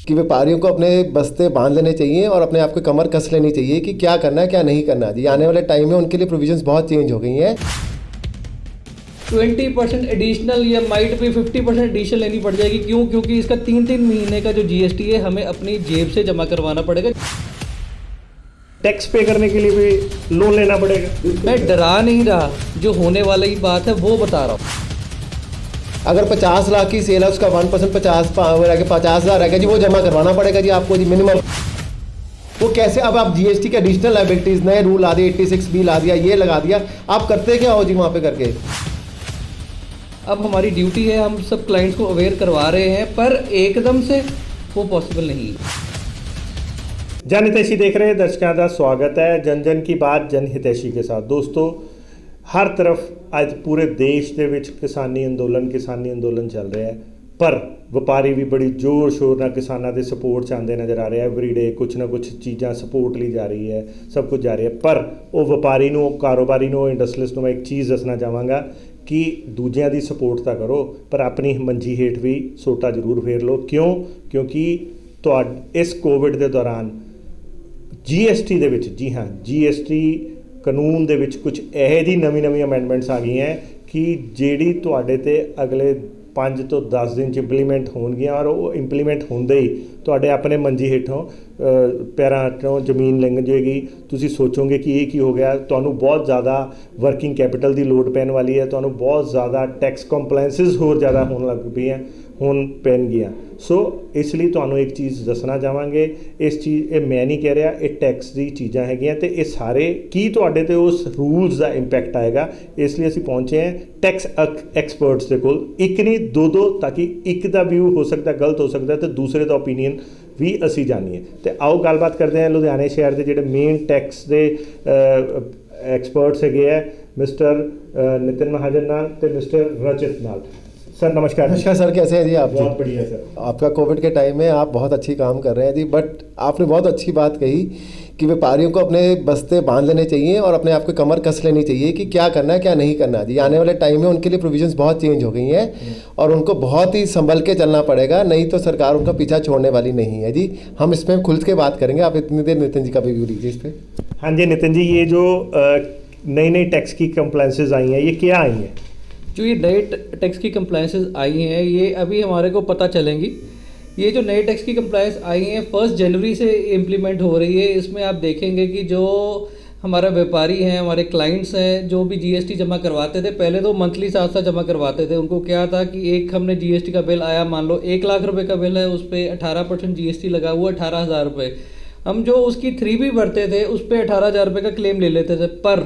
कि व्यापारियों को अपने बस्ते बांध लेने चाहिए और अपने आप को कमर कस लेनी चाहिए कि क्या करना है क्या नहीं करना जी। आने वाले टाइम में उनके लिए प्रोविजंस बहुत चेंज हो गई हैं। 20% एडिशनल या माइट पे 50% एडिशनल लेनी पड़ जाएगी। क्यों? क्योंकि इसका 3-3 महीने का जो जीएसटी है हमें अपनी जेब से जमा करवाना पड़ेगा। टैक्स पे करने के लिए भी लोन लेना पड़ेगा। मैं डरा नहीं रहा, जो होने वाली ही बात है वो बता रहा हूँ। अगर 50 लाख की सेल है उसका 1% 50,000 रहेगा जी, वो जमा करवाना पड़ेगा जी आपको जी मिनिमम। वो कैसे? अब आप जीएसटी के एडिशनल लायबिलिटीज नए रूल ला दिए, 86B ला दिया, ये लगा दिया, आप करते क्या हो जी वहाँ पे करके? अब हमारी ड्यूटी है, हम सब क्लाइंट्स को अवेयर करवा रहे हैं, पर एकदम से वो पॉसिबल नहीं है। जन हितैषी देख रहे दर्शकों का स्वागत है जन जन की बात जन हितैषी के साथ। दोस्तों, हर तरफ आज पूरे देश ਦੇ ਵਿੱਚ ਕਿਸਾਨੀ ਅੰਦੋਲਨ ਚੱਲ ਰਿਹਾ ਹੈ, ਪਰ ਵਪਾਰੀ ਵੀ ਬੜੀ ਜ਼ੋਰ ਸ਼ੋਰ ਨਾਲ ਕਿਸਾਨਾਂ ਦੇ ਸਪੋਰਟ ਚਾਹੁੰਦੇ ਨਜ਼ਰ ਆ ਰਿਹਾ। ਐਵਰੀਡੇ ਕੁਛ ਨਾ ਕੁਛ ਚੀਜ਼ਾਂ ਸਪੋਰਟ ਲਈ ਜਾ ਰਹੀ ਹੈ, ਸਭ ਕੁਝ ਜਾ ਰਹੀ ਹੈ, ਪਰ ਉਹ ਵਪਾਰੀ ਨੂੰ, ਉਹ ਕਾਰੋਬਾਰੀ ਨੂੰ, ਇੰਡਸਟਰੀਅਲਿਸਟ ਨੂੰ ਮੈਂ ਇੱਕ ਚੀਜ਼ ਦੱਸਣਾ ਚਾਹਾਂਗਾ ਕਿ ਦੂਜਿਆਂ ਦੀ ਸਪੋਰਟ ਤਾਂ ਕਰੋ, ਪਰ ਆਪਣੀ ਮੰਜੀ ਹੇਠ ਵੀ ਸੋਟਾ ਜ਼ਰੂਰ ਫੇਰ ਲਓ। ਕਿਉਂਕਿ ਇਸ ਕੋਵਿਡ ਦੇ ਦੌਰਾਨ जीएसटी ਦੇ ਵਿੱਚ, ਜੀ ਹਾਂ, जीएसटी ਕਾਨੂੰਨ ਦੇ ਵਿੱਚ ਕੁਝ ਇਹੋ ਜਿਹੀ ਨਵੀਂ ਅਮੈਂਡਮੈਂਟਸ ਆ ਗਈਆਂ ਕਿ ਜਿਹੜੀ ਤੁਹਾਡੇ ਤੇ ਅਗਲੇ 5 ਤੋਂ 10 ਦਿਨ 'ਚ ਇੰਪਲੀਮੈਂਟ ਹੋਣਗੀਆਂ, ਔਰ ਉਹ ਇੰਪਲੀਮੈਂਟ ਹੁੰਦੇ ਹੀ ਤੁਹਾਡੇ ਆਪਣੇ ਮੰਜੀ ਹੇਠੋਂ ਪੈਰਾਂ ਹੇਠੋਂ ਜ਼ਮੀਨ ਲੰਘ ਜਾਏਗੀ। ਤੁਸੀਂ ਸੋਚੋਗੇ ਕਿ ਇਹ ਕੀ ਹੋ ਗਿਆ। ਤੁਹਾਨੂੰ ਬਹੁਤ ਜ਼ਿਆਦਾ ਵਰਕਿੰਗ ਕੈਪੀਟਲ ਦੀ ਲੋੜ ਪੈਣ ਵਾਲੀ ਹੈ, ਤੁਹਾਨੂੰ ਬਹੁਤ ਜ਼ਿਆਦਾ ਟੈਕਸ ਕੰਪਲਾਇੰਸਿਸ ਹੋਰ ਜ਼ਿਆਦਾ ਹੋਣ ਲੱਗ ਪਈਆਂ, ਹੁਣ ਪੈਣਗੀਆਂ। ਸੋ ਇਸ ਲਈ ਤੁਹਾਨੂੰ ਇੱਕ ਚੀਜ਼ ਦੱਸਣਾ ਚਾਹਾਂਗੇ, ਇਸ ਚੀਜ਼ ਇਹ ਮੈਂ ਨਹੀਂ ਕਹਿ ਰਿਹਾ, ਇਹ ਟੈਕਸ ਦੀ ਚੀਜ਼ਾਂ ਹੈਗੀਆਂ ਤੇ ਇਹ ਸਾਰੇ ਕੀ ਤੁਹਾਡੇ ਤੇ ਉਸ ਰੂਲਸ ਦਾ ਇੰਪੈਕਟ ਆਏਗਾ। ਇਸ ਲਈ ਅਸੀਂ ਪਹੁੰਚੇ ਹਾਂ ਟੈਕਸ ਐਕਸਪਰਟਸ ਦੇ ਕੋਲ, ਇੱਕ ਨਹੀਂ ਦੋ, ਤਾਂ ਕਿ ਇੱਕ ਦਾ ਵਿਊ ਹੋ ਸਕਦਾ ਗਲਤ ਹੋ ਸਕਦਾ ਤੇ ਦੂਸਰੇ ਦਾ ਓਪੀਨੀਅਨ ਵੀ ਅਸੀਂ ਜਾਣੀਏ। ਤੇ ਆਓ ਗੱਲਬਾਤ ਕਰਦੇ ਹਾਂ ਲੁਧਿਆਣੇ ਸ਼ਹਿਰ ਦੇ ਜਿਹੜੇ ਮੇਨ ਟੈਕਸ ਦੇ ਐਕਸਪਰਟਸ ਹੈਗੇ ਹੈ, मिस्टर नितिन महाजन नाल ते मिस्टर रचित नाल। सर नमस्कार। नमस्कार सर, कैसे हैं जी आप? बहुत बढ़िया सर। आपका कोविड के टाइम में आप बहुत अच्छी काम कर रहे हैं जी, बट आपने बहुत अच्छी बात कही कि व्यापारियों को अपने बस्ते बांध लेने चाहिए और अपने आप को कमर कस लेनी चाहिए कि क्या करना है क्या नहीं करना जी। आने वाले टाइम में उनके लिए प्रोविजंस बहुत चेंज हो गई हैं और उनको बहुत ही संभल के चलना पड़ेगा, नहीं तो सरकार उनका पीछा छोड़ने वाली नहीं है जी। हम इसमें खुल के बात करेंगे, आप इतनी देर नितिन जी का भी व्यू लीजिए इस पर। हाँ जी नितिन जी, ये जो नई टैक्स की कंप्लाइंसेस आई हैं, ये क्या आई हैं? जो ये नए टैक्स की कंप्लाइंसेस आई हैं, ये अभी हमारे को पता चलेंगी। ये जो नए टैक्स की कंप्लाइंस आई हैं 1 जनवरी से इम्प्लीमेंट हो रही है। इसमें आप देखेंगे कि जो हमारा व्यापारी हैं, हमारे क्लाइंट्स हैं, जो भी जीएसटी जमा करवाते थे, पहले तो मंथली साथ जमा करवाते थे। उनको क्या था कि एक हमने जीएसटी का बिल आया, मान लो 1 लाख रुपए का बिल है, उस पर 18% जीएसटी लगा हुआ, 18,000 रुपये। हम जो उसकी 3B भरते थे उस पर 18,000 रुपये का क्लेम ले लेते थे। पर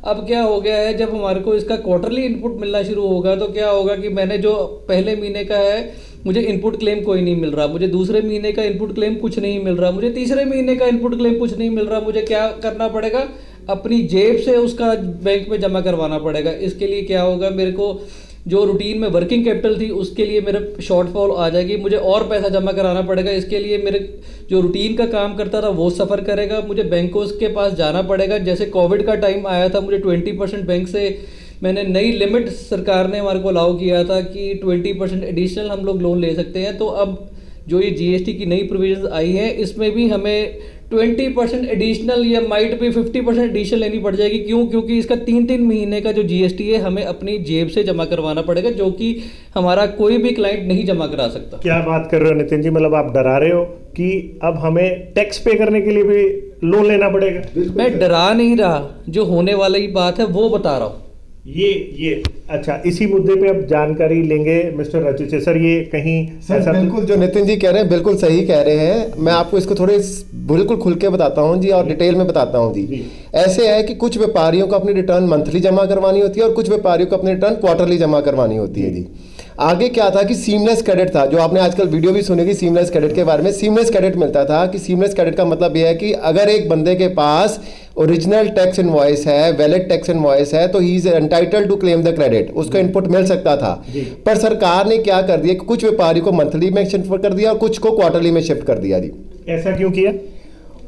अब क्या हो गया है, जब हमारे को इसका क्वार्टरली इनपुट मिलना शुरू होगा तो क्या होगा कि मैंने जो पहले महीने का है मुझे इनपुट क्लेम कोई नहीं मिल रहा, मुझे दूसरे महीने का इनपुट क्लेम कुछ नहीं मिल रहा, मुझे तीसरे महीने का इनपुट क्लेम कुछ नहीं मिल रहा। मुझे क्या करना पड़ेगा? अपनी जेब से उसका बैंक में जमा करवाना पड़ेगा। इसके लिए क्या होगा, मेरे को जो रूटीन में वर्किंग कैपिटल थी उसके लिए मेरे शॉर्टफॉल आ जाएगी, मुझे और पैसा जमा कराना पड़ेगा। इसके लिए मेरे जो रूटीन का काम करता था वो सफ़र करेगा, मुझे बैंकों के पास जाना पड़ेगा। जैसे कोविड का टाइम आया था, मुझे 20% बैंक से मैंने नई लिमिट सरकार ने हमारे को अलाउ किया था कि 20% एडिशनल हम लोग लोन ले सकते हैं। तो अब जो ये जीएसटी की नई प्रोविजंस आई हैं, इसमें भी हमें 20% एडिशनल या माइट पे 50% एडिशनल लेनी पड़ जाएगी। क्यों? क्योंकि इसका 3-3 महीने का जो जीएसटी है हमें अपनी जेब से जमा करवाना पड़ेगा, जो कि हमारा कोई भी क्लाइंट नहीं जमा करा सकता। क्या बात कर रहे हो नितिन जी, मतलब आप डरा रहे हो कि अब हमें टैक्स पे करने के लिए भी लोन लेना पड़ेगा? मैं डरा नहीं रहा, जो होने वाली बात है वो बता रहा हूँ। ये अच्छा, इसी मुद्दे पे अब जानकारी लेंगे मिस्टर रचित से। सर ये कहीं सर बिल्कुल जो नितिन जी कह रहे हैं बिल्कुल सही कह रहे हैं। मैं आपको इसको थोड़े बिल्कुल खुल के बताता हूँ जी और डिटेल में बताता हूँ जी। ऐसे है कि कुछ व्यापारियों को अपनी रिटर्न मंथली जमा करवानी होती है और कुछ व्यापारियों को अपनी रिटर्न क्वार्टरली जमा करवानी होती है जी। आगे क्या था कि सीमलेस क्रेडिट था, जो आपने आजकल वीडियो भी सुनेगी सीमलेस क्रेडिट के बारे में। सीमलेस क्रेडिट मिलता था कि सीमलेस क्रेडिट का मतलब यह है कि अगर एक बंदे के पास ओरिजिनल टैक्स इनवॉइस है, वैलिड टैक्स इनवॉइस है, तो he is entitled to claim the credit, उसको इनपुट मिल सकता था। पर सरकार ने क्या कर दिया कि कुछ व्यापारी को मंथली में शिफ्ट कर दिया और कुछ को क्वार्टरली में शिफ्ट कर दिया जी। ऐसा क्यों किया?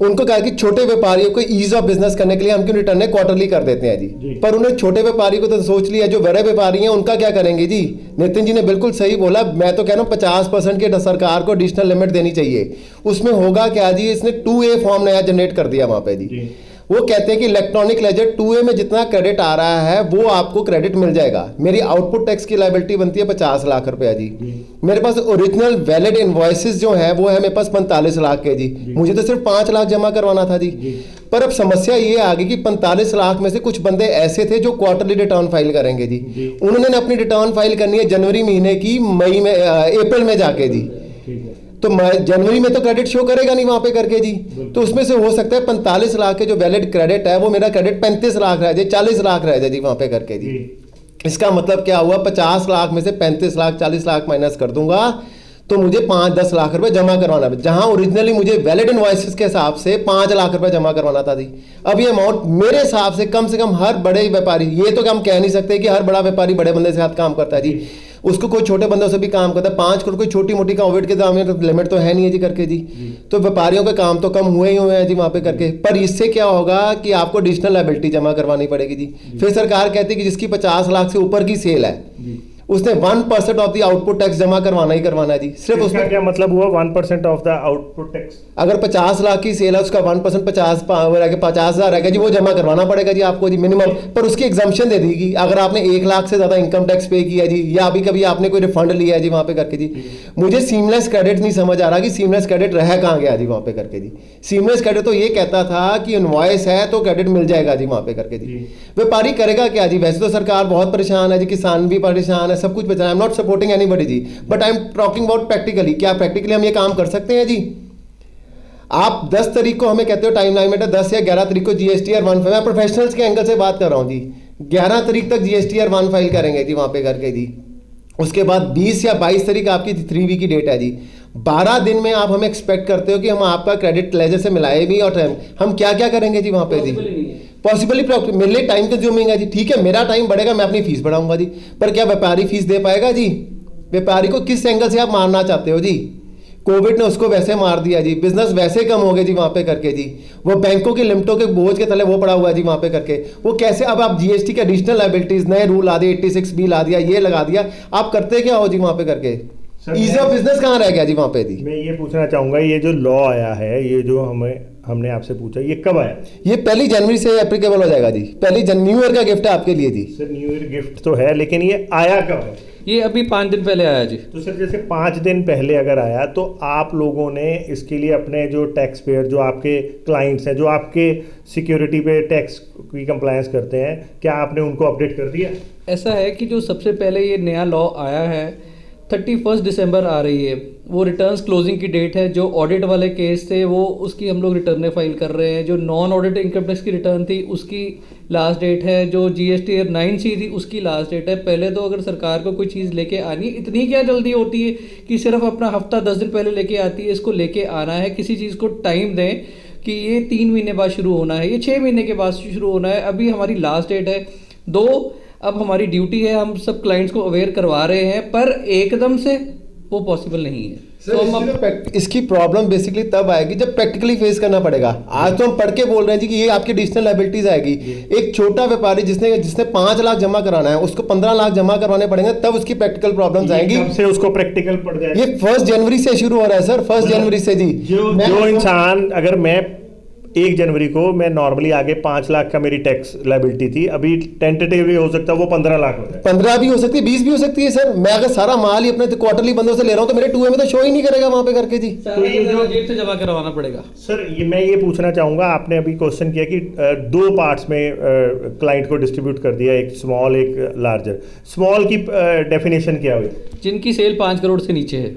उनको कहा कि छोटे व्यापारियों को ईज ऑफ बिजनेस करने के लिए हम क्यों रिटर्न क्वार्टरली कर देते हैं जी। पर उन्हें छोटे व्यापारी को तो सोच लिया, जो बड़े व्यापारी हैं उनका क्या करेंगे जी। नितिन जी ने बिल्कुल सही बोला, मैं तो कह रहा हूँ 50% की सरकार को एडिशनल लिमिट देनी चाहिए। उसमें होगा क्या जी, इसने 2A फॉर्म नया जनरेट कर दिया वहां पे जी। वो कहते हैं कि इलेक्ट्रॉनिक लेजर 2A में जितना क्रेडिट आ रहा है वो आपको क्रेडिट मिल जाएगा। मेरी आउटपुट टैक्स की लायबिलिटी बनती है 50 लाख रुपया जी। मेरे पास ओरिजिनल वैलिड इनवॉइसेस जो है वो है मेरे पास 45 लाख के जी। मुझे तो सिर्फ 5 लाख जमा करवाना था जी। पर अब समस्या ये आ गई कि 45 लाख में से कुछ बंदे ऐसे थे जो क्वार्टरली रिटर्न फाइल करेंगे जी। उन्होंने अपनी रिटर्न फाइल करनी है जनवरी महीने की, मई में अप्रैल में जाके जी। तो जनवरी में तो क्रेडिट शो करेगा नहीं वहां पे करके जी। तो उसमें से हो सकता है 45 लाख के जो वैलिड क्रेडिट है वो मेरा क्रेडिट 35 लाख रह जाए, 40 लाख रह जाए जी वहां पे करके जी। इसका मतलब क्या हुआ, 50 लाख में से 35 लाख 40 लाख माइनस कर दूंगा तो मुझे 5-10 लाख रुपए जमा करवाना है, जहां ओरिजिनली मुझे वैलिड इनवॉइसेस के हिसाब से 5 लाख रुपए जमा करवाना था जी। अब ये अमाउंट मेरे हिसाब से कम हर बड़े व्यापारी, ये तो हम कह नहीं सकते कि हर बड़ा व्यापारी बड़े बंदे से साथ काम करता है जी। उसको कोई छोटे बंदों से भी काम करता है। 5 करोड़ कोई छोटी मोटी कोविड के दाम में लिमिट तो है नहीं है जी करके जी। तो व्यापारियों का काम तो कम हुए ही हुए हैं जी वहां पे करके। पर इससे क्या होगा कि आपको एडिशनल लायबिलिटी जमा करवानी पड़ेगी जी। फिर सरकार कहती है कि जिसकी 50 लाख से ऊपर की सेल है उसने 1% ऑफ द आउटपुट टैक्स जमा करवाना ही करवाना है जी। सिर्फ उसका क्या मतलब हुआ 1% ऑफ द आउटपुट टैक्स? अगर 50 लाख की सेल है उसका 1% 50,000 रहेगा जी, वो जमा करवाना पड़ेगा जी आपको जी मिनिमम। पर उसकी एग्जम्पशन दे देगी अगर आपने 1 लाख से ज्यादा इनकम टैक्स पे किया जी, या अभी कभी आपने कोई रिफंड लिया है जी वहां पे करके जी। मुझे सीमलेस क्रेडिट नहीं समझ आ रहा कि सीमलेस क्रेडिट रह कहाँ गया जी वहां पे करके जी। सीमलेस क्रेडिट तो ये कहता था कि इनवॉइस है तो क्रेडिट मिल जाएगा जी वहां पे करके जी। व्यापारी करेगा क्या जी? वैसे तो सरकार बहुत परेशान है जी, किसान भी परेशान है, सब कुछ परेशान है। I am not supporting anybody ji, but I am talking about practically. क्या प्रैक्टिकली हम ये काम कर सकते हैं जी? आप 10 तारीख को हमें कहते हो टाइम लाइन में 10 या 11 तारीख को GSTR 1 फाइल, मैं प्रोफेशनल्स के एंगल से बात कर रहा हूँ जी। 11 तारीख तक GSTR 1 फाइल करेंगे जी वहां पे करके जी। उसके बाद 20 या 22 तारीख आपकी 3 वीक की डेट है जी। 12 दिन में आप हमें एक्सपेक्ट करते हो कि हम आपका क्रेडिट लेजर से मिलाए भी, और हम क्या क्या करेंगे जी वहां पे जी? पॉसिबली मेरे लिए टाइम कंज्यूमिंग है जी। ठीक है, मेरा टाइम बढ़ेगा, मैं अपनी फीस बढ़ाऊंगा जी। पर क्या व्यापारी फीस दे पाएगा जी? व्यापारी को किस एंगल से आप मारना चाहते हो जी? कोविड ने उसको वैसे मार दिया जी, बिजनेस वैसे कम हो गए जी वहां पे करके जी। वो बैंकों के लिमिटों के बोझ के तले वो पड़ा हुआ है जी वहां पे करके। वो कैसे, अब आप GST के एडिशनल लायबिलिटीज नए रूल ला दिए, 86B ला दिया, ये लगा दिया, आप करते क्या हो जी वहां पे करके? ईज ऑफ बिजनेस कहाँ रह गया जी वहां पे जी? मैं ये पूछना चाहूंगा, ये जो लॉ आया है, ये जो हमने आपसे पूछा, ये कब आया? ये 1 जनवरी से एप्लीकेबल हो जाएगा जी। न्यू ईयर का गिफ्ट है आपके लिए जी। सर न्यू ईयर गिफ्ट तो है, लेकिन ये आया कब है? ये अभी 5 दिन पहले आया जी। तो सर जैसे 5 दिन पहले अगर आया तो आप लोगों ने इसके लिए अपने जो टैक्स पेयर, जो आपके क्लाइंट्स हैं, जो आपके सिक्योरिटी पे टैक्स की कंप्लायंस करते हैं, क्या आपने उनको अपडेट कर दिया? ऐसा है कि जो सबसे पहले ये नया लॉ आया है 31 दिसंबर आ रही है, वो रिटर्न्स क्लोजिंग की डेट है। जो ऑडिट वाले केस थे वो उसकी हम लोग रिटर्न फाइल कर रहे हैं। जो नॉन ऑडिट इनकम टैक्स की रिटर्न थी उसकी लास्ट डेट है। जो GST 9C थी उसकी लास्ट डेट है। पहले तो अगर सरकार को कोई चीज़ लेके आनी, इतनी क्या जल्दी होती है कि सिर्फ अपना हफ्ता 10 दिन पहले लेके आती है। इसको लेके आना है, किसी चीज़ को टाइम दें कि ये 3 महीने बाद शुरू होना है, ये 6 महीने के बाद शुरू होना है। अभी हमारी लास्ट डेट है 2। अब हमारी ड्यूटी है, हम सब क्लाइंट्स को अवेयर करवा रहे हैं, पर एकदम से वो पॉसिबल नहीं है। तो इसकी प्रॉब्लम बेसिकली तब आएगी जब प्रैक्टिकली फेस करना पड़ेगा। आज तो हम पढ़ के बोल रहे हैं जी कि ये आपकी एडिशनल लायबिलिटीज आएगी। एक छोटा व्यापारी जिसने 5 लाख जमा कराना है उसको 15 लाख जमा करवाने पड़ेंगे, तब उसकी प्रैक्टिकल प्रॉब्लम्स आएंगी। कब से उसको प्रैक्टिकल पड़ जाएगा? ये 1 जनवरी से शुरू हो रहा है सर, 1 जनवरी से जी। जो इंसान, अगर मैं 1 जनवरी को, मैं नॉर्मली आगे 5 लाख का मेरी टैक्स लायबिलिटी थी, अभी टेंटेटिवली हो सकता है वो 15 लाख हो जाए। 15 भी हो सकती है, 20 भी हो सकती है सर। मैं अगर सारा माल ही अपने क्वार्टरली बंदों से ले रहा हूं तो मेरे 2A में तो शो ही नहीं करेगा वहां पे करके जी। तो ये जो जेब से जमा करवाना पड़ेगा सर। मैं ये पूछना चाहूंगा, आपने अभी क्वेश्चन किया कि 2 पार्ट्स में क्लाइंट को डिस्ट्रीब्यूट कर दिया, एक स्मॉल एक लार्जर। स्मॉल की डेफिनेशन क्या हुई? जिनकी सेल 5 करोड़ से नीचे है।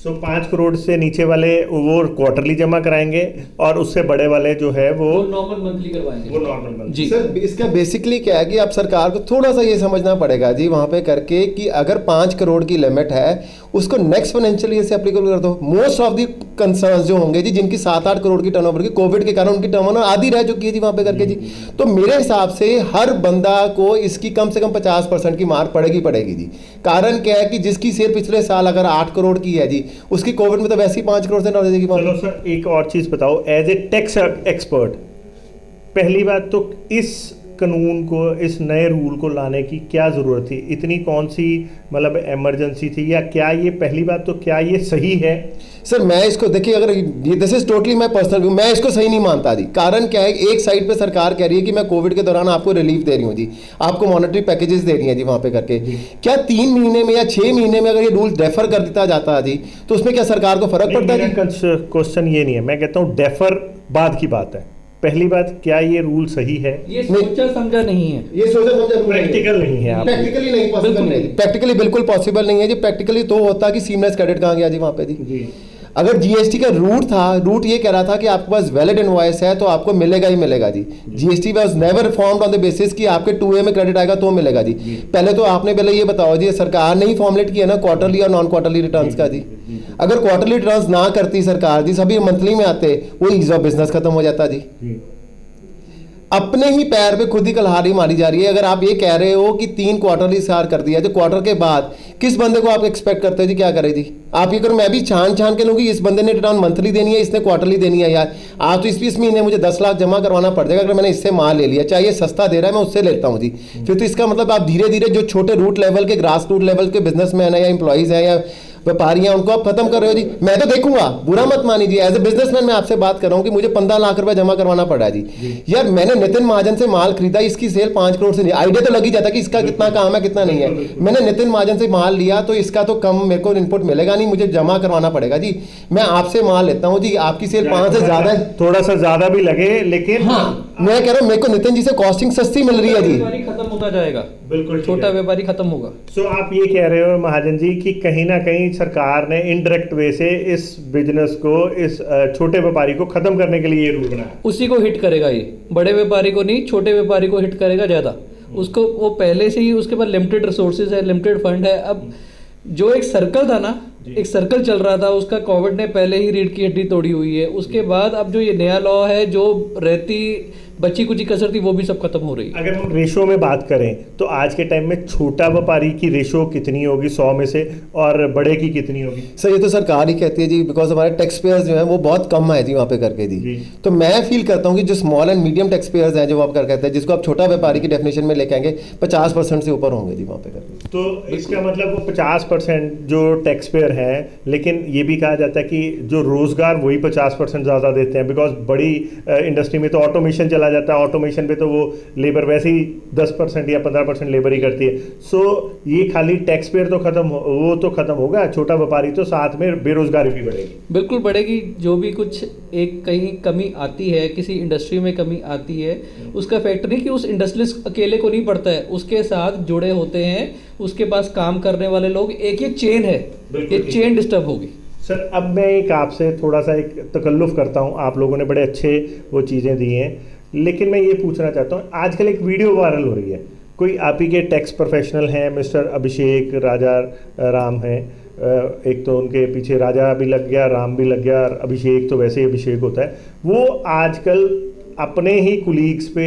5 करोड़ से नीचे वाले वो क्वार्टरली जमा कराएंगे, और उससे बड़े वाले जो है वो नॉर्मल मंथली करवाएंगे। वो नॉर्मल मंथली जी सर। इसका बेसिकली क्या है कि आप सरकार को थोड़ा सा ये समझना पड़ेगा जी वहां पे करके कि अगर 5 करोड़ की लिमिट है उसको नेक्स्ट फाइनेंशियल ईयर से एप्लीकेबल कर दो। मोस्ट ऑफ दी कंसर्न्स जो होंगे जी, जिनकी 7-8 करोड़ की टर्नओवर की कोविड के कारण उनकी टर्नओवर आधी रह चुकी है जी वहां पे करके जी। तो मेरे हिसाब से हर बंदा को इसकी कम से कम 50% की मार पड़ेगी जी। कारण क्या है कि जिसकी सेल पिछले साल अगर 8 करोड़ की है जी, उसकी कोविड में तो वैसे ही 5 करोड़ से नॉलेज की चलो बात। सर एक और चीज़ बताओ, एज ए टैक्स एक्सपर्ट, पहली बात तो इस कानून को, इस नए रूल को लाने की क्या ज़रूरत थी? इतनी कौन सी मतलब इमरजेंसी थी, या क्या ये, पहली बात तो क्या ये सही है? सर मैं इसको देखिए, अगर this is totally my personal view, मैं इसको सही नहीं मानता जी। कारण क्या है, एक साइड पे सरकार कह रही है कि मैं कोविड के दौरान आपको रिलीफ दे रही हूँ जी, आपको मॉनेटरी पैकेजेस दे रही है जी वहाँ पे करके। क्या 3 महीने में या 6 महीने में अगर ये रूल डेफर कर देता जाता है जी, तो उसमें क्या सरकार को फर्क पड़ता है जी? क्वेश्चन ये नहीं है, मैं कहता हूँ डेफर बाद की बात है। पहली बात, क्या ये रूल सही है? ये सोचा समझा नहीं है, ये सोचा समझा प्रैक्टिकल नहीं है, प्रैक्टिकली नहीं पॉसिबल नहीं, प्रैक्टिकली बिल्कुल पॉसिबल नहीं है जी। प्रैक्टिकली तो होता कि सीमलेस क्रेडिट कहाँ गया जी वहाँ पे जी। अगर जीएसटी का रूट ये कह रहा था कि आपके पास वैलिड इनवॉइस है तो आपको मिलेगा ही मिलेगा ji. GST was never formed on the basis कि आपके 2A में क्रेडिट आएगा तो मिलेगा जी। पहले तो आपने पहले ये बताओ जी, सरकार ने ही फॉर्मुलेट किया ना क्वार्टरली और नॉन क्वार्टरली रिटर्न्स का जी। अगर क्वार्टरली रिटर्न्स ना करती सरकार जी, सभी मंथली में आते, वो ईज ऑफ बिजनेस खत्म हो जाता जी। अपने ही पैर पे खुद ही कलहारी मारी जा रही है। अगर आप ये कह रहे हो कि 3 क्वार्टरली सार कर दिया, तो क्वार्टर के बाद किस बंदे को आप एक्सपेक्ट करते हो जी क्या करे जी? आप ये करो, मैं भी छान के लूँगी, इस बंदे ने रिटर्न मंथली देनी है, इसने क्वार्टरली देनी है। यार आप तो इस महीने मुझे 10 लाख जमा करवाना पड़ जाएगा अगर मैंने इससे माल ले लिया, चाहे ये सस्ता दे रहा है मैं उससे लेता हूँ जी। फिर तो इसका मतलब आप धीरे धीरे जो छोटे रूट लेवल के, ग्रास रूट लेवल के बिजनेसमैन है या एम्प्लॉइज है या व्यापारी हैं, उनको आप खत्म कर रहे हो जी। मैं तो देखूंगा, बुरा मत मानिए, एज ए बिजनेसमैन मैं आपसे बात कर रहा हूँ कि मुझे 15 लाख रुपए जमा करवाना पड़ा जी। यार मैंने नितिन महाजन से माल खरीदा, इसकी सेल 5 करोड़ से नहीं, आइडिया तो लगी जाता कि इसका कितना काम है कितना नहीं है। मैंने नितिन महाजन से माल लिया तो इसका तो कम मेरे को इनपुट मिलेगा नहीं, मुझे जमा करवाना पड़ेगा जी। मैं आपसे माल लेता हूँ जी, आपकी सेल 5 से ज्यादा है, थोड़ा सा ज्यादा भी लगे, लेकिन हाँ मैं कह रहा हूँ मेरे को नितिन जी से कॉस्टिंग सस्ती मिल रही है जी। खत्म होता जाएगा, बिल्कुल छोटा व्यापारी खत्म होगा। सो आप ये कह रहे हो महाजन जी कि कहीं ना कहीं सरकार ने इनडायरेक्ट वे से इस बिजनेस को, इस छोटे व्यापारी को खत्म करने के लिए ये रूल बनाया। उसी को हिट करेगा ये, बड़े व्यापारी को नहीं, छोटे व्यापारी को हिट करेगा ज्यादा। उसको वो पहले से ही उसके पास लिमिटेड रिसोर्सेज है, लिमिटेड फंड है। अब जो एक सर्कल था ना, एक सर्कल चल रहा था, उसका कोविड ने पहले ही रीढ़ की हड्डी तोड़ी हुई है। उसके बाद अब जो ये नया लॉ है, जो रहती बची कुछ कसर थी, वो भी सब खत्म हो रही है। अगर हम रेशो में बात करें तो आज के टाइम में छोटा व्यापारी की रेशो कितनी होगी 100 में से, और बड़े की कितनी होगी? सर ये तो सरकार ही कहती है जी, बिकॉज हमारे टैक्स पेयर्स जो हैं वो बहुत कम है जी वहाँ पे करके जी। तो मैं फील करता हूँ कि जो small and medium tax payers हैं, जो आप कर कहते हैं, जिसको आप छोटा व्यापारी की डेफिनेशन में लेके आएंगे, 50% से ऊपर होंगे जी वहाँ पे करके। तो इसका मतलब वो 50% जो टैक्स पेयर हैं, लेकिन ये भी कहा जाता है कि जो रोजगार वही 50% ज़्यादा देते हैं, बिकॉज बड़ी इंडस्ट्री में तो ऑटोमेशन चला जाता है, ऑटोमेशन पे तो वो लेबर वैसे ही 10% या 15% लेबर ही करती है। सो ये खाली टैक्स पेयर तो वो तो खत्म होगा, छोटा व्यापारी तो साथ में बेरोजगारी भी बढ़ेगी। बिल्कुल बढ़ेगी। जो भी कुछ एक कहीं कमी आती है, किसी इंडस्ट्री में कमी आती है, उसका फैक्टर नहीं कि उस इंडस्ट्रियलिस्ट अकेले को नहीं पड़ता है, उसके साथ जुड़े होते हैं, उसके पास काम करने वाले लोग, एक ये चेन है, ये चेन डिस्टर्ब होगी। सर अब मैं एक आपसे थोड़ा सा एक तकल्लुफ़ करता हूँ, आप लोगों ने बड़े अच्छे वो चीज़ें दी हैं, लेकिन मैं ये पूछना चाहता हूँ, आजकल एक वीडियो वायरल हो रही है, कोई आप ही के टैक्स प्रोफेशनल हैं, मिस्टर अभिषेक राजा राम हैं, एक तो उनके पीछे राजा भी लग गया, राम भी लग गया, और अभिषेक तो वैसे ही अभिषेक होता है। वो आजकल अपने ही कुलीग्स पे,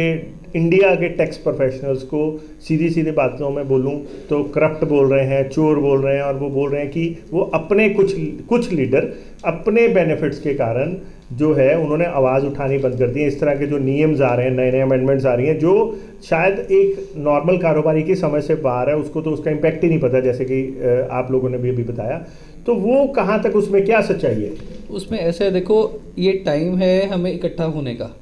इंडिया के टैक्स प्रोफेशनल्स को सीधी सीधी बातों में बोलूं तो करप्ट बोल रहे हैं, चोर बोल रहे हैं, और वो बोल रहे हैं कि वो अपने कुछ लीडर अपने बेनिफिट्स के कारण जो है उन्होंने आवाज़ उठानी बंद कर दी है। इस तरह के जो नियम्स आ रहे हैं, नए नए अमेंडमेंट्स आ रही हैं, जो शायद एक नॉर्मल कारोबारी की समझ से बाहर है, उसको तो उसका इम्पैक्ट ही नहीं पता, जैसे कि आप लोगों ने भी अभी बताया। तो वो कहाँ तक, उसमें क्या सच्चाई है? उसमें ऐसे देखो, ये टाइम है हमें इकट्ठा होने का,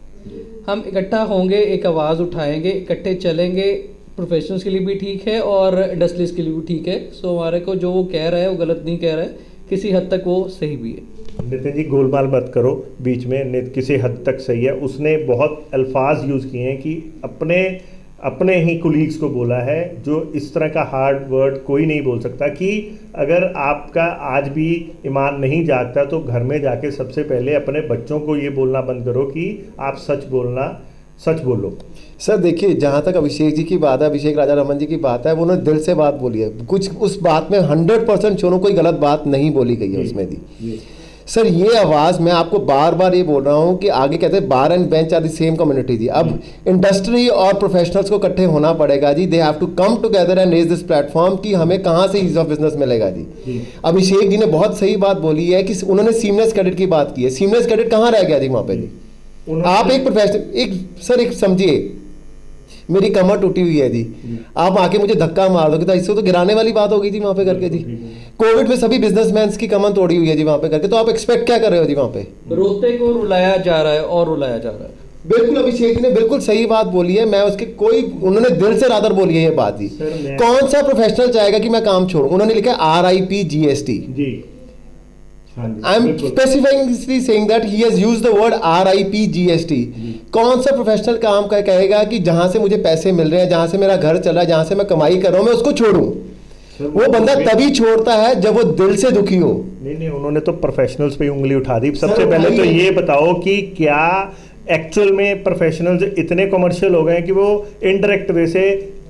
हम इकट्ठा होंगे, एक आवाज़ उठाएंगे, इकट्ठे चलेंगे, प्रोफेशनल्स के लिए भी ठीक है और इंडस्ट्रीज के लिए भी ठीक है। सो हमारे को जो वो कह रहा है वो गलत नहीं कह रहा है, किसी हद तक वो सही भी है। नितिन जी गोलमाल मत करो बीच में, किसी हद तक सही है। उसने बहुत अल्फाज यूज़ किए हैं कि अपने ही कुलीग्स को बोला है, जो इस तरह का हार्ड वर्ड कोई नहीं बोल सकता, कि अगर आपका आज भी ईमान नहीं जागता तो घर में जाके सबसे पहले अपने बच्चों को ये बोलना बंद करो कि आप सच बोलो। सर देखिए, जहाँ तक अभिषेक जी की बात है, अभिषेक राजा रमन जी की बात है, वो उन्होंने दिल से बात बोली है, कुछ उस बात में 100% चोरों कोई गलत बात नहीं बोली गई है उसमें दी। सर ये आवाज़ मैं आपको बार बार ये बोल रहा हूँ कि आगे कहते हैं bar and bench are the same community ji. अब इंडस्ट्री और प्रोफेशनल्स को इकट्ठे होना पड़ेगा ji. They have to come together and raise this platform कि हमें कहाँ से ईज ऑफ बिजनेस मिलेगा जी। अभिषेक जी ने बहुत सही बात बोली है कि उन्होंने सीमलेस क्रेडिट की बात की है। सीमलेस क्रेडिट कहाँ रह गया जी वहाँ पे जी? आप एक प्रोफेशनल एक समझिए, मेरी कमर टूटी हुई है जी, आप आके मुझे धक्का मार दोगे तो इससे तो गिराने वाली बात होगी जी वहाँ पे करके जी। कोविड में सभी बिजनेसमैन की कमर तोड़ी हुई है जी वहाँ पे करके, तो आप एक्सपेक्ट क्या कर रहे हो जी वहाँ पे? रोते को रुलाया जा रहा है और रुलाया जा रहा है। बिल्कुल अभिषेक जी ने बिल्कुल सही बात बोली है, मैं उसके कोई उन्होंने दिल से रादर बोली है ये बात जी। कौन सा प्रोफेशनल चाहेगा कि मैं काम छोड़ूं? उन्होंने लिखा है RIP GST ji. I am specifically saying that he has used the word RIP GST। कौन सा प्रोफेशनल काम का कहेगा कि जहां से मुझे पैसे मिल रहे हैं, जहां से मेरा घर चल रहा है, जहां से मैं कमाई कर रहा हूं, मैं उसको छोड़ूं? वो बंदा तभी छोड़ता है जब वो दिल से दुखी हो। नहीं, उन्होंने तो प्रोफेशनल्स पे उंगली उठा दी। सबसे पहले तो ये बताओ कि क्या एक्चुअल में प्रोफेशनल्स इतने कमर्शियल हो गए हैं कि वो इनडायरेक्ट वे से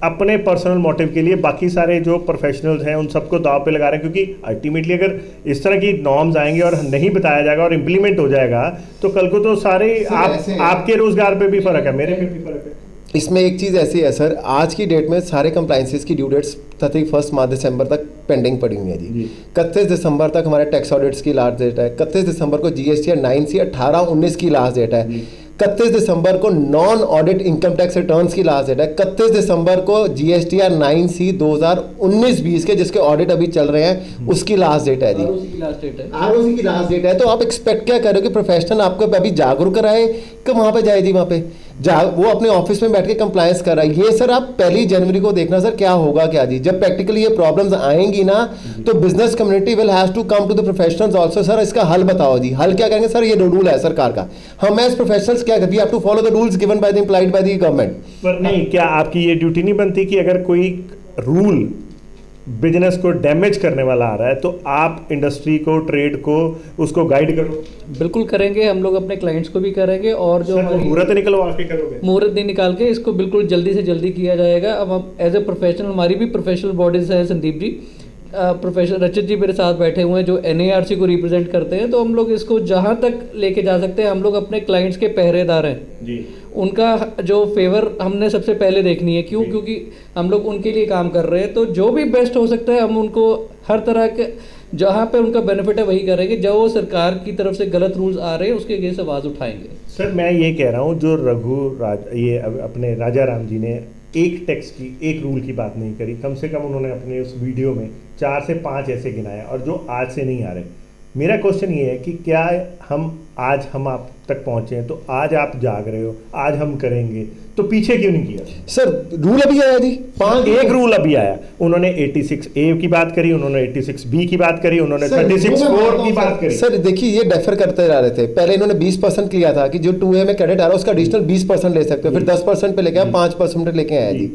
अपने पर्सनल मोटिव के लिए बाकी सारे जो प्रोफेशनल्स हैं उन सबको दाव पे लगा रहे हैं? क्योंकि अल्टीमेटली अगर इस तरह की नॉर्म्स आएंगे और नहीं बताया जाएगा और इम्प्लीमेंट हो जाएगा तो कल को तो सारे आपके रोजगार पे भी फर्क है, मेरे पे भी फर्क है। इसमें एक चीज़ ऐसी है सर, आज की डेट में सारे कंप्लाइंसेस की ड्यू डेट्स 31 मार्च दिसंबर तक पेंडिंग पड़ी हुई है जी। 31 दिसंबर तक हमारे टैक्स ऑडिट्स की लास्ट डेट है। 31 दिसंबर को GST 9C 18-19 की लास्ट डेट है। 31 दिसंबर को non audit income tax returns की लास्ट डेट है। 31 दिसंबर को GSTR 9C 2019-20 के जिसके ऑडिट अभी चल रहे हैं उसकी लास्ट डेट है जी। ROC की लास्ट डेट है। तो आप एक्सपेक्ट क्या करोगे प्रोफेशनल आपको अभी जागरूक कराए कि वहाँ पे जाए जी? वहाँ पे वो अपने ऑफिस में बैठ के कंप्लायंस कर रहा है। ये सर आप 1 जनवरी को देखना सर क्या होगा क्या जी, जब प्रैक्टिकली ये प्रॉब्लम्स आएंगी ना तो business community will have to come to the professionals also. Sir इसका हल बताओ जी, हल क्या करेंगे सर? ये रूल है सरकार का, हम एज प्रोफेशनल्स क्या करें? We have to follow the rules given by the implied by the government. पर नहीं, क्या आपकी ये ड्यूटी नहीं बनती कि अगर कोई रूल बिजनेस को डैमेज करने वाला आ रहा है तो आप इंडस्ट्री को, ट्रेड को उसको गाइड करो? बिल्कुल करेंगे, हम लोग अपने क्लाइंट्स को भी करेंगे और जो मुहूर्त निकलवा के करोगे? मुहूर्त नहीं निकाल के इसको बिल्कुल जल्दी से जल्दी किया जाएगा। अब हम एज ए प्रोफेशनल, हमारी भी प्रोफेशनल बॉडीज है संदीप जी, प्रोफेसर रचित जी मेरे साथ बैठे हुए हैं जो NARC को रिप्रेजेंट करते हैं, तो हम लोग इसको जहाँ तक लेके जा सकते हैं। हम लोग अपने क्लाइंट्स के पहरेदार हैं जी। उनका जो फेवर हमने सबसे पहले देखनी है, क्यों? क्योंकि हम लोग उनके लिए काम कर रहे हैं, तो जो भी बेस्ट हो सकता है हम उनको हर तरह के जहाँ पे उनका बेनिफिट है वही करेंगे। जब वो सरकार की तरफ से गलत रूल्स आ रहे हैं उसके अगेंस्ट आवाज़ उठाएंगे। सर मैं ये कह रहा हूँ जो ये अपने राजा राम जी ने एक टैक्स की, एक रूल की बात नहीं करी, कम से कम उन्होंने अपने उस वीडियो में 4 से 5 ऐसे गिनाए और जो आज से नहीं आ रहे। मेरा क्वेश्चन ये है कि क्या हम आप तक पहुंचे हैं तो आज आप जाग रहे हो, आज हम करेंगे, तो पीछे क्यों नहीं किया? सर रूल अभी आया जी, 5 एक रूल अभी आया। उन्होंने 86A की बात करी, उन्होंने 86B की बात करी, उन्होंने 36(4) की बात करी। सर देखिए ये डेफर करते जा रहे थे। पहले इन्होंने 20% लिया था कि जो 2A में क्रेडिट आ रहा है उसका एडिशनल 20% ले सकते हो, फिर 10% पे लेके आया, 5% लेके आया जी।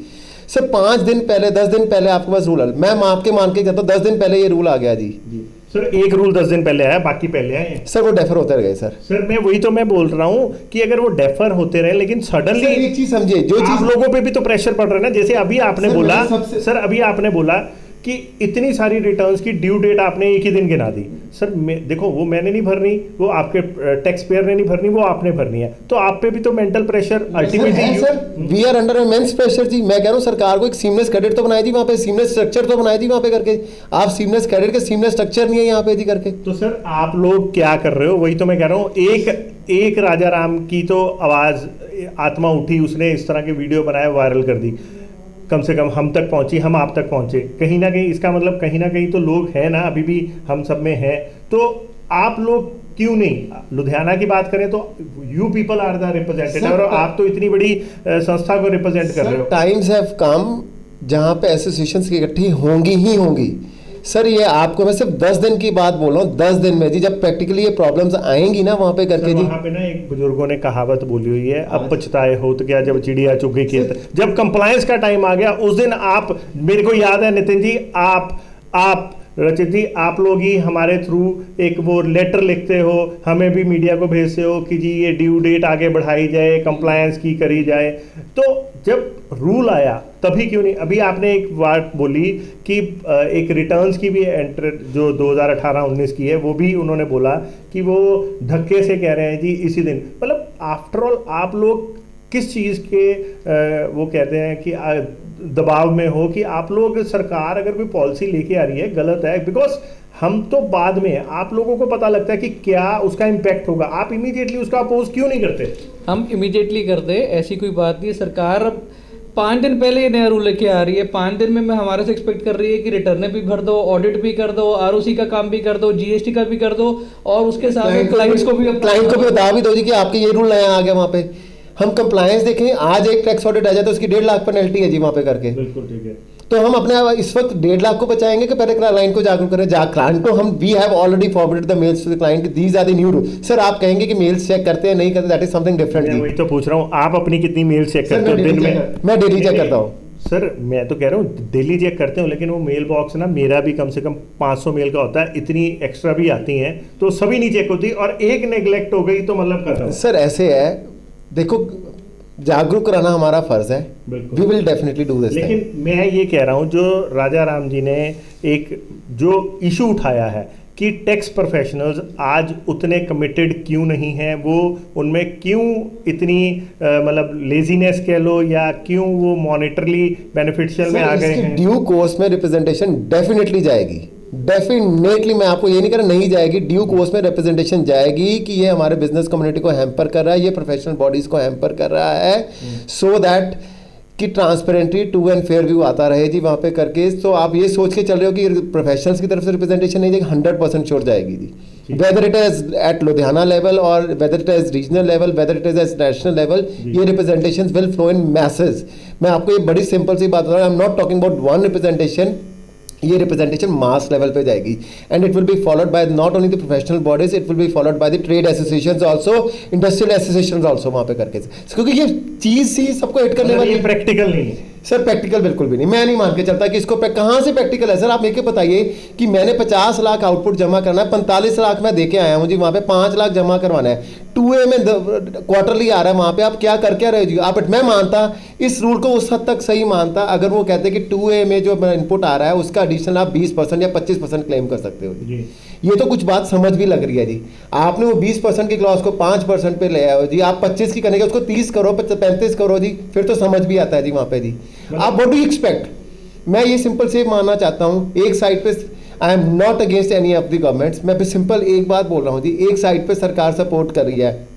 सर 5 दिन पहले, 10 दिन पहले आपके पास रूल, मैं आपके मान के कहता हूँ 10 दिन पहले ये रूल आ गया जी। सर एक रूल 10 दिन पहले आया, बाकी पहले आए सर, वो डेफर होते रहे सर मैं वही तो मैं बोल रहा हूँ कि अगर वो डेफर होते रहे लेकिन सडनली एक चीज समझिए, जो चीज लोगों पे भी तो प्रेशर पड़ रहा है ना। जैसे अभी आपने बोला सर, अभी आपने बोला कि इतनी सारी रिटर्न्स की ड्यू डेट आपने एक ही दिन गिना दी। सर देखो वो मैंने नहीं भरनी, वो आपके टैक्स पेयर ने नहीं भरनी, वो आपने भरनी है, तो आप पे भी तो mental pressure ultimately. Sir we are under immense pressure ji. मैं कह रहा हूँ सरकार को एक सीमलेस क्रेडिट तो बनाई थी वहाँ पे, सीमलेस स्ट्रक्चर तो बनाई थी वहाँ पे करके। आप सीमलेस क्रेडिट के सीमलेस स्ट्रक्चर नहीं है यहाँ पे जी करके। तो सर आप लोग क्या कर रहे हो? वही तो मैं कह रहा हूँ। एक राजा राम की तो आवाज, आत्मा उठी, उसने इस तरह के वीडियो बनाए, वायरल कर दी, कम से कम हम तक पहुंची, हम आप तक पहुंचे। कहीं ना कहीं इसका मतलब कहीं ना कहीं तो लोग हैं ना, अभी भी हम सब में हैं। तो आप लोग क्यों नहीं? लुधियाना की बात करें तो you people are the representative और आप तो इतनी बड़ी संस्था को रिप्रेजेंट कर रहे हो। टाइम्स हैव कम जहाँ पे एसोसिएशंस इकट्ठी होंगी ही होंगी। सर ये आपको मैं सिर्फ 10 दिन की बात बोल रहा हूँ, 10 दिन में जी जब प्रैक्टिकली ये प्रॉब्लम्स आएंगी ना वहाँ पे करके जी। वहाँ पे ना एक बुजुर्गों ने कहावत बोली हुई है, अब पछताए हो तो क्या जब चिड़िया चुग गई खेत। जब कंप्लायंस का टाइम आ गया उस दिन आप, मेरे को याद है नितिन जी, आप रचित जी, आप लोग ही हमारे थ्रू एक वो लेटर लिखते हो, हमें भी मीडिया को भेजते हो कि जी ये ड्यू डेट आगे बढ़ाई जाए, कंप्लायंस की करी जाए। तो जब रूल आया तभी क्यों नहीं? अभी आपने एक बात बोली कि एक रिटर्न्स की भी एंटर जो 2018-19 की है वो भी उन्होंने बोला कि वो धक्के से कह रहे हैं जी इसी दिन। मतलब आफ्टर ऑल आप लोग किस चीज़ के वो कहते हैं कि दबाव में हो कि आप लोग, सरकार अगर कोई पॉलिसी लेके आ रही है गलत है, बिकॉज हम तो बाद में आप लोगों को पता लगता है कि क्या उसका इम्पैक्ट होगा, आप इमीडिएटली उसका अपोज क्यों नहीं करते? हम इमीडिएटली करते, ऐसी कोई बात नहीं है। सरकार अब 5 दिन पहले ये नया रूल लेके आ रही है, 5 दिन में हमारे से एक्सपेक्ट कर रही है कि रिटर्न भी भर दो, ऑडिट भी कर दो, आरओसी का काम भी कर दो, जीएसटी का भी कर दो, और उसके साथ क्लाइंट्स को भी बता भी दो जी कि आपके ये रूल नया आ गया। वहाँ पे हम कंप्लायंस देखें, आज एक टैक्स ऑडिट आ जाए तो उसकी 1.5 लाख पेनल्टी है जी वहाँ पे करके। बिल्कुल ठीक है। तो हम अपने इस वक्त 1.5 लाख को बचाएंगे कि पहले क्लाइंट को जागरूक करें? क्लाइंट को हम we have already forwarded the mails to the client, these are the new rule. Sir आप कहेंगे कि मेल्स चेक करते हैं, नहीं करते, दैट इज समथिंग डिफरेंट। मैं वही तो पूछ रहा हूँ, आप अपनी कितनी मेल चेक करते हो दिन में? मैं डेली चेक करता हूँ सर। मैं तो कह रहा हूँ डेली चेक करते हो, लेकिन वो मेल बॉक्स ना मेरा भी कम से कम 500 मेल का होता है, इतनी एक्स्ट्रा भी आती हैं तो सभी नहीं चेक होती, और एक नेग्लेक्ट हो गई तो मतलब खत्म। सर ऐसे है, देखो जागरूक कराना हमारा फर्ज है, we will definitely do this. लेकिन मैं ये कह रहा हूँ, जो राजा राम जी ने एक जो इशू उठाया है कि टैक्स प्रोफेशनल्स आज उतने कमिटेड क्यों नहीं हैं, वो उनमें क्यों इतनी मतलब लेजीनेस कह लो, या क्यों वो मॉनिटरली बेनिफिशियल में आ गए हैं? ड्यू कोर्स में रिप्रेजेंटेशन डेफिनेटली जाएगी, डेफिनेटली। मैं आपको ये नहीं कह रहा नहीं जाएगी, ड्यू कोर्स में रिप्रेजेंटेशन जाएगी कि ये हमारे बिजनेस कम्युनिटी को हैम्पर कर रहा है, ये प्रोफेशनल बॉडीज को हैम्पर कर रहा है, सो दैट कि transparently true and fair view आता रहे जी वहाँ पे करके। तो आप ये सोच के चल रहे हो कि प्रोफेशनल्स की तरफ से रिप्रेजेंटेशन नहीं जाएगी, 100% श्योर जाएगी ji, whether it is at Ludhiana level और whether it is regional level, whether it is at national level, ये representation will flow in message. मैं आपको ये बड़ी सिंपल सी बात बता रहा हूँ, आई am not talking about one representation, ये रिप्रेजेंटेशन मास लेवल पे जाएगी, and it will be followed by not only the professional bodies, it will be followed by the trade associations also, industrial associations also वहाँ पे करके, क्योंकि ये चीज ही सबको हिट करने वाली। प्रैक्टिकल नहीं सर, प्रैक्टिकल बिल्कुल भी नहीं, मैं नहीं मान के चलता कि इसको कहाँ से प्रैक्टिकल है। सर आप मेरे बताइए कि मैंने 50 लाख आउटपुट जमा करना है, 45 लाख मैं देके आया हूँ जी, वहाँ पे 5 लाख जमा करवाना है, 2A में क्वार्टरली आ रहा है, वहाँ पे आप क्या करके रहे हो जी आप? मैं मानता इस रूल को उस हद तक सही मानता अगर वो कहते कि 2A में जो इनपुट आ रहा है उसका एडिशनल आप 20% या 25% क्लेम कर सकते हो जी। ये तो कुछ बात समझ भी लग रही है जी। आपने वो 20% की क्लॉज को 5% पे ले आए हो जी, आप 25 की करने के उसको 30 करो, 35 करो जी, फिर तो समझ भी आता है जी वहाँ पे जी। आप व्हाट डू यू एक्सपेक्ट? मैं ये सिंपल से मानना चाहता हूँ, एक साइड पे आई am not against any of the governments, मैं सिंपल एक बात बोल रहा हूँ जी, एक साइड पे सरकार सपोर्ट कर रही है,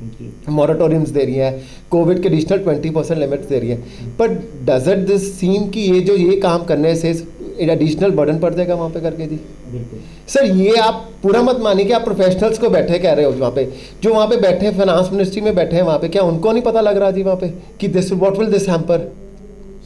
मॉरेटोरियम्स दे रही है, कोविड के एडिशनल 20% लिमिट्स दे रही है, बट डज इट दिस सीम कि ये काम करने से एडिशनल बर्डन पड़ जाएगा वहाँ पे करके जी? सर ये आप पूरा मत मानिए कि आप प्रोफेशनल्स को बैठे कह रहे हो वहाँ पे, जो वहाँ पे बैठे फाइनेंस मिनिस्ट्री में बैठे हैं वहाँ पे, क्या उनको नहीं पता लग रहा जी वहाँ पे कि this what will this hamper?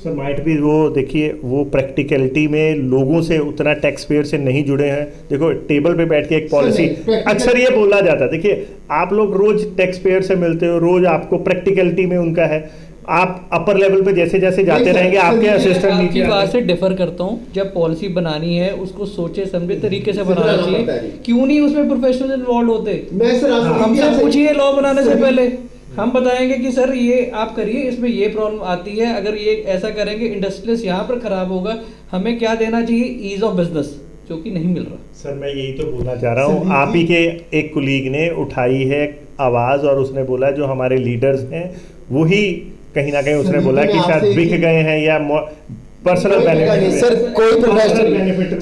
Sir might भी वो देखिए, वो प्रैक्टिकलिटी में लोगों से उतना टैक्स पेयर से नहीं जुड़े हैं। देखो टेबल पे बैठ के एक पॉलिसी, अक्सर ये बोला जाता है, देखिए आप लोग रोज टैक्स पेयर से मिलते हो, रोज आपको प्रैक्टिकलिटी में उनका है, आप अपर लेवल पे जैसे जैसे जाते रहेंगे आपके असिस्टेंट नीचे। आपकी बात से डिफर करता हूँ, जब पॉलिसी बनानी है उसको सोचे समझे तरीके से बनाना चाहिए, क्यों नहीं उसमें प्रोफेशनल इन्वॉल्व होते? हमसे पूछिए लॉ बनाने से पहले, हम बताएंगे कि सर ये आप करिए, इसमें ये प्रॉब्लम आती है, अगर ये ऐसा करेंगे इंडस्ट्रियलिस्ट यहाँ पर खराब होगा, हमें क्या देना चाहिए? ईज ऑफ बिजनेस, जो कि नहीं मिल रहा। सर मैं यही तो बोलना चाह रहा हूँ, आप ही के एक कुलीग ने उठाई है आवाज़ और उसने बोला जो हमारे लीडर्स हैं वही कहीं ना कहीं उसने बोला कि शायद बिक गए हैं या पर्सनल बेनिफिट।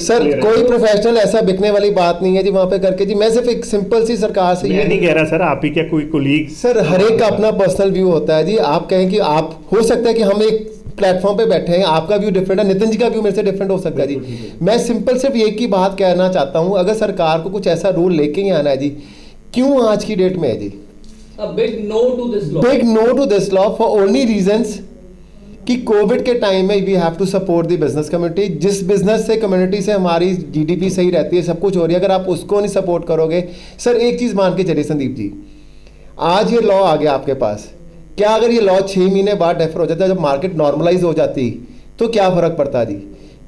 सर कोई प्रोफेशनल ऐसा बिकने वाली बात नहीं है जी वहाँ पे करके जी। मैं सिर्फ एक सिंपल सी सरकार से ये नहीं कह रहा सर, आप ही क्या कोई कुलीग? सर हर एक का अपना पर्सनल व्यू होता है जी। आप कहें कि आप, हो सकता है कि हम एक प्लेटफॉर्म पे बैठे हैं, आपका व्यू डिफरेंट है, नितिन जी का व्यू मेरे से डिफरेंट हो सकता है जी। मैं सिंपल सिर्फ एक ही बात कहना चाहता हूँ, अगर सरकार को कुछ ऐसा रूल लेके ही आना है जी, क्यों आज की डेट में है ji? Big no to this law, big no to this law for only reasons कि कोविड के टाइम में we have to support the business community. जिस बिजनेस से कम्युनिटी से हमारी जीडीपी सही रहती है, सब कुछ हो रही है, अगर आप उसको नहीं सपोर्ट करोगे। सर एक चीज़ मान के चलिए संदीप जी, आज ये लॉ आ गया आपके पास, क्या अगर ये लॉ 6 महीने बाद डेफर हो जाता, जब मार्केट नॉर्मलाइज हो जाती, तो क्या फ़र्क पड़ता जी?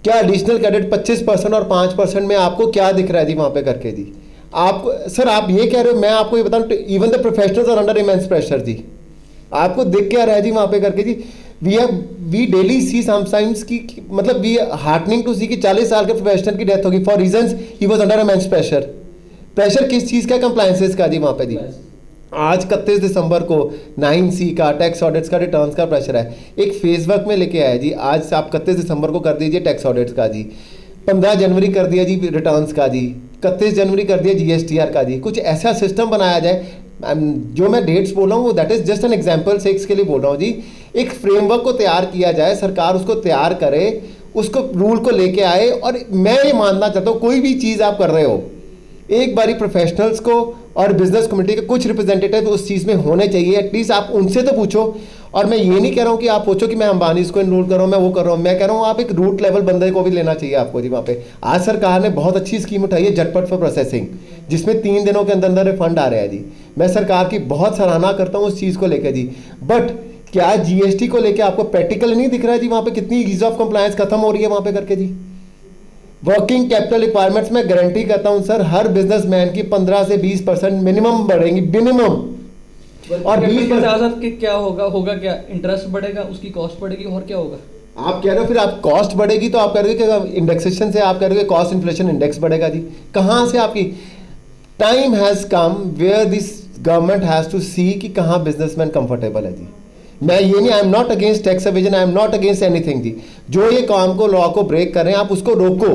क्या एडिशनल क्रेडिट 25% और 5% में आपको क्या दिख रहा है जी वहाँ पे करके जी? आपको सर आप ये कह रहे हो, मैं आपको ये बताऊँ, even the professionals are under immense pressure ji. आपको दिख क्या रहा है जी वहाँ पे करके ji? We daily see sometimes की मतलब वी हार्टनिंग टू सी कि 40 साल के प्रोफेशनल की डेथ होगी for reasons he was under immense pressure किस चीज़ का, कंप्लायंसेस का जी वहाँ पे जी। आज 31 दिसंबर को 9C का टैक्स ऑडिट्स का रिटर्न्स का प्रेशर है, एक फेज वर्क में लेके आया जी। आज आप 31 दिसंबर को कर दीजिए टैक्स ऑडिट्स का जी, 15 जनवरी कर दिया जी रिटर्न्स का जी, 31 जनवरी कर दिया GSTR का जी। कुछ ऐसा सिस्टम बनाया जाए, जो मैं डेट्स बोल रहा हूँ वो that is just an example sex के लिए बोल रहा हूँ जी। एक फ्रेमवर्क को तैयार किया जाए, सरकार उसको तैयार करे, उसको रूल को लेके आए। और मैं ये मानना चाहता हूँ कोई भी चीज़ आप कर रहे हो, एक बारी प्रोफेशनल्स को और बिजनेस कम्युनिटी के कुछ रिप्रेजेंटेटिव उस चीज़ में होने चाहिए, एटलीस्ट आप उनसे तो पूछो। और मैं ये नहीं कह रहा हूँ कि आप पूछो कि मैं अंबानी इसको इनरोल कर रहा हूँ, मैं वो कर रहा हूँ। मैं कह रहा हूँ आप एक रूट लेवल बंदे को भी लेना चाहिए आपको जी वहाँ पे। आज सरकार ने बहुत अच्छी स्कीम उठाई है झटपट फॉर प्रोसेसिंग, जिसमें 3 दिनों के अंदर अंदर रिफंड आ रहे हैं जी। मैं सरकार की बहुत सराहना करता हूँ उस चीज़ को लेकर जी। बट क्या GST को लेकर आपको प्रैक्टिकल नहीं दिख रहा है जी वहाँ पे कितनी ईज ऑफ कंप्लायंस खत्म हो रही है वहाँ पे करके जी। वर्किंग कैपिटल रिक्वायरमेंट्स में गारंटी करता हूं सर, हर बिजनेसमैन की 15 से 20% मिनिमम बढ़ेंगी, मिनिमम। और 20% के क्या होगा क्या इंटरेस्ट बढ़ेगा, उसकी कॉस्ट बढ़ेगी, और क्या होगा? आप कह रहे हो फिर आप कॉस्ट बढ़ेगी तो आप कह रहे हो कि इंडेक्सेशन से आप कह रहे हो कि कॉस्ट इन्फ्लेशन इंडेक्स बढ़ेगा जी। कहाँ से आपकी time has come where this government has to see कि कहाँ बिजनेसमैन कंफर्टेबल है जी। मैं ये नहीं, I am not against tax evasion, I am not against anything ji. जो ये काम को लॉ को ब्रेक कर रहे हैं आप उसको रोको,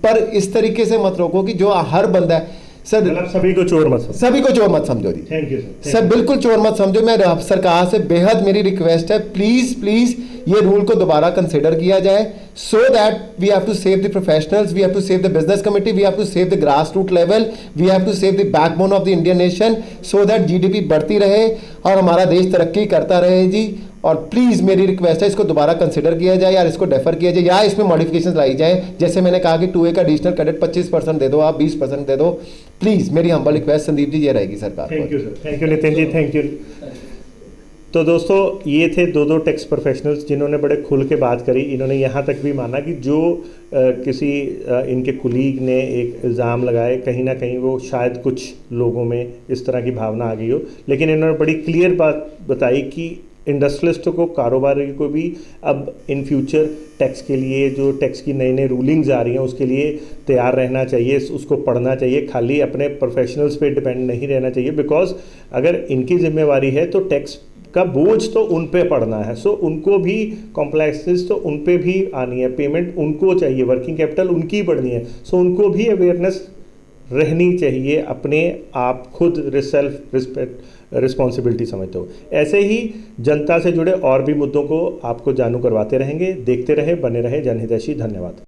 पर इस तरीके से मत रोको कि जो हर बंदा है सर, मतलब सभी को चोर मत समझो। सभी को चोर मत समझो जी। थैंक यू सर, बिल्कुल चोर मत समझो। मैं सरकार से बेहद मेरी रिक्वेस्ट है, प्लीज प्लीज ये रूल को दोबारा कंसिडर किया जाए, so that we have to save the professionals, we have to save the business committee, we have to save the grass root level, we have to save the backbone of the Indian nation, so that GDP बढ़ती रहे और हमारा देश तरक्की करता रहे जी। और please मेरी रिक्वेस्ट है इसको दोबारा कंसिडर किया जाए, या इसको डेफर किया जाए, या इसमें मॉडिफिकेशंस लाई जाए। जैसे मैंने कहा कि 2A का एडिशनल क्रेडिट 25% दे दो, आप 20% दे दो। प्लीज़ मेरी हम्बल रिक्वेस्ट संदीप जी ये रहेगी सरकार। Thank you sir, thank you Nitin ji, thank you. तो दोस्तों ये थे दो टैक्स प्रोफेशनल्स जिन्होंने बड़े खुल के बात करी। इन्होंने यहाँ तक भी माना कि जो किसी इनके कुलीग ने एक इल्ज़ाम लगाए, कहीं ना कहीं वो शायद कुछ लोगों में इस तरह की भावना आ गई हो, लेकिन इन्होंने बड़ी क्लियर बात बताई कि इंडस्ट्रियलिस्टों को, कारोबारी को भी अब इन फ्यूचर टैक्स के लिए जो टैक्स की नई नई रूलिंग्स आ रही हैं उसके लिए तैयार रहना चाहिए, उसको पढ़ना चाहिए, खाली अपने प्रोफेशनल्स पे डिपेंड नहीं रहना चाहिए। बिकॉज अगर इनकी जिम्मेवारी है तो टैक्स का बोझ तो उन पे पड़ना है, सो उनको भी कॉम्प्लेक्सेस तो उन पे भी आनी है, पेमेंट उनको चाहिए, वर्किंग कैपिटल उनकी बढ़नी है, सो उनको भी अवेयरनेस रहनी चाहिए, अपने आप खुद सेल्फ रिस्पॉन्सिबिलिटी समझते हो। ऐसे ही जनता से जुड़े और भी मुद्दों को आपको जानू करवाते रहेंगे। देखते रहे, बने रहे जनहितैषी। धन्यवाद।